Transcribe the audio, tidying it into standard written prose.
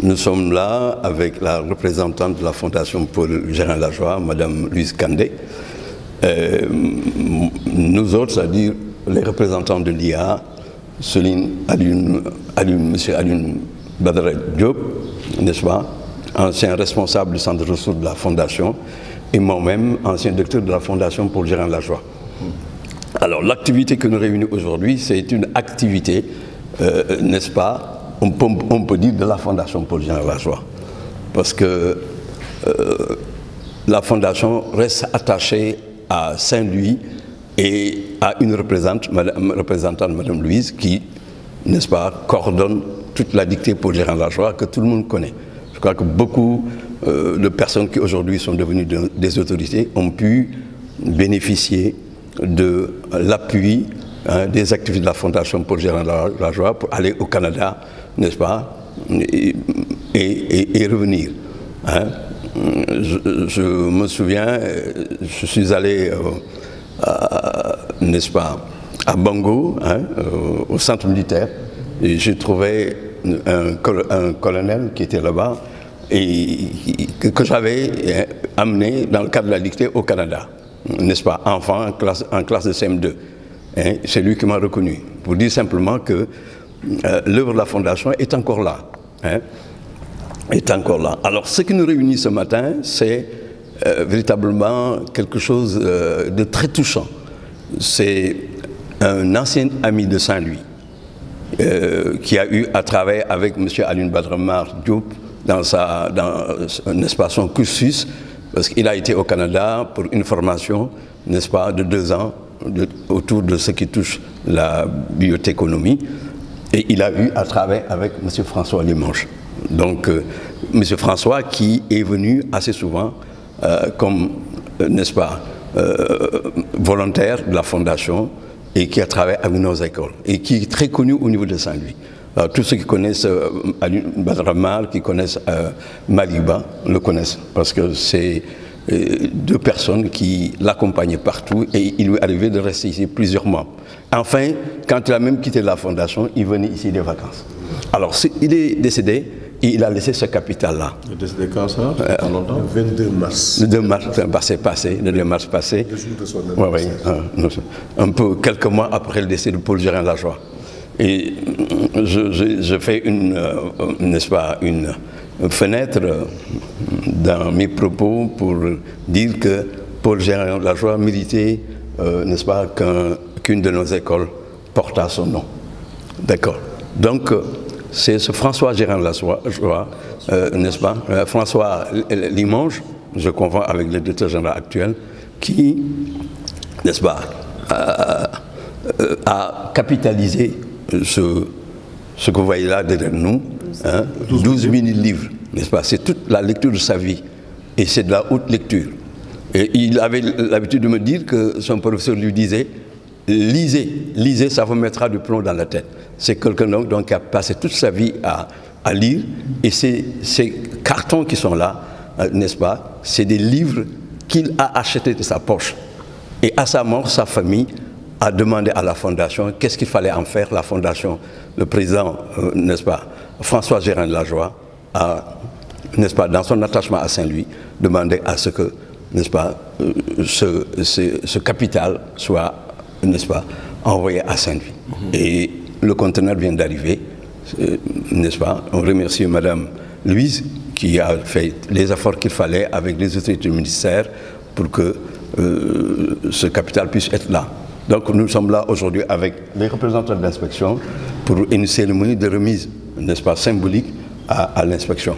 Nous sommes là avec la représentante de la Fondation Paul Gérin-Lajoie, Madame Louise Kandé. Nous autres, c'est-à-dire les représentants de l'IA, M. Alioune Badara Diop, n'est-ce pas, ancien responsable du centre de ressources de la Fondation, et moi-même, ancien directeur de la Fondation Paul Gérin-Lajoie. Alors, l'activité que nous réunissons aujourd'hui, c'est une activité, n'est-ce pas, on peut dire de la Fondation Paul Gérin-Lajoie, parce que la Fondation reste attachée à Saint-Louis et à une représentante, Madame Louise, qui, n'est-ce pas, coordonne toute la dictée Paul Gérin-Lajoie que tout le monde connaît. Je crois que beaucoup de personnes qui aujourd'hui sont devenues des autorités ont pu bénéficier de l'appui des activités de la Fondation Paul Gérin-Lajoie pour aller au Canada, n'est-ce pas, et revenir. Je me souviens, je suis allé, n'est-ce pas, à Bango, au centre militaire, et j'ai trouvé un colonel qui était là-bas et que j'avais amené dans le cadre de la dictée au Canada, n'est-ce pas, enfant en classe de CM2. C'est lui qui m'a reconnu, pour dire simplement que l'œuvre de la Fondation est encore là. Est encore là. Alors, ce qui nous réunit ce matin, c'est véritablement quelque chose de très touchant. C'est un ancien ami de Saint-Louis qui a eu à travailler avec M. Alioune Badara Diop dans n'est-ce pas, son cursus, parce qu'il a été au Canada pour une formation, n'est-ce pas, de 2 ans autour de ce qui touche la biotechnologie, et il a eu à travailler avec M. François Limanche. Donc, M. François qui est venu assez souvent comme, n'est-ce pas, volontaire de la Fondation et qui a travaillé avec nos écoles et qui est très connu au niveau de Saint-Louis. Tous ceux qui connaissent Badra, qui connaissent Maliba, le connaissent parce que c'est 2 personnes qui l'accompagnaient partout et il lui arrivait de rester ici plusieurs mois. Enfin, quand il a même quitté la Fondation, il venait ici des vacances. Alors, il est décédé et il a laissé ce capital-là. Il est décédé quand ça? Longtemps? Le 22 mars. Le 2 mars passé. Le 2 mars passé. Le jour de son anniversaire. Oui, un peu, quelques mois après le décès de Paul Gérin-Lajoie. Et je fais n'est-ce pas, une fenêtre dans mes propos pour dire que Paul Gérin-Lajoie méritait, n'est-ce pas, qu'une de nos écoles porte son nom. D'accord. Donc, c'est ce François Gérin-Lajoie, n'est-ce pas, François Limanche, je confonds avec le directeur général actuel, qui, n'est-ce pas, a capitalisé ce que vous voyez là derrière nous, 12 000 livres, n'est-ce pas? C'est toute la lecture de sa vie et c'est de la haute lecture. Et il avait l'habitude de me dire que son professeur lui disait « lisez, ça vous mettra du plomb dans la tête ». C'est quelqu'un donc qui a passé toute sa vie à lire et ces cartons qui sont là, n'est-ce pas, c'est des livres qu'il a achetés de sa poche. Et à sa mort, sa famille a demandé à la Fondation qu'est-ce qu'il fallait en faire. La Fondation, le président, n'est-ce pas, François Gérin-Lajoie a, n'est-ce pas, dans son attachement à Saint-Louis, demandé à ce que, n'est-ce pas, ce capital soit, n'est-ce pas, envoyé à Saint-Louis. Et le conteneur vient d'arriver, n'est-ce pas. On remercie Madame Louise qui a fait les efforts qu'il fallait avec les autorités du ministère pour que ce capital puisse être là. Donc nous sommes là aujourd'hui avec les représentants de l'inspection pour une cérémonie de remise, n'est-ce pas, symbolique à l'inspection.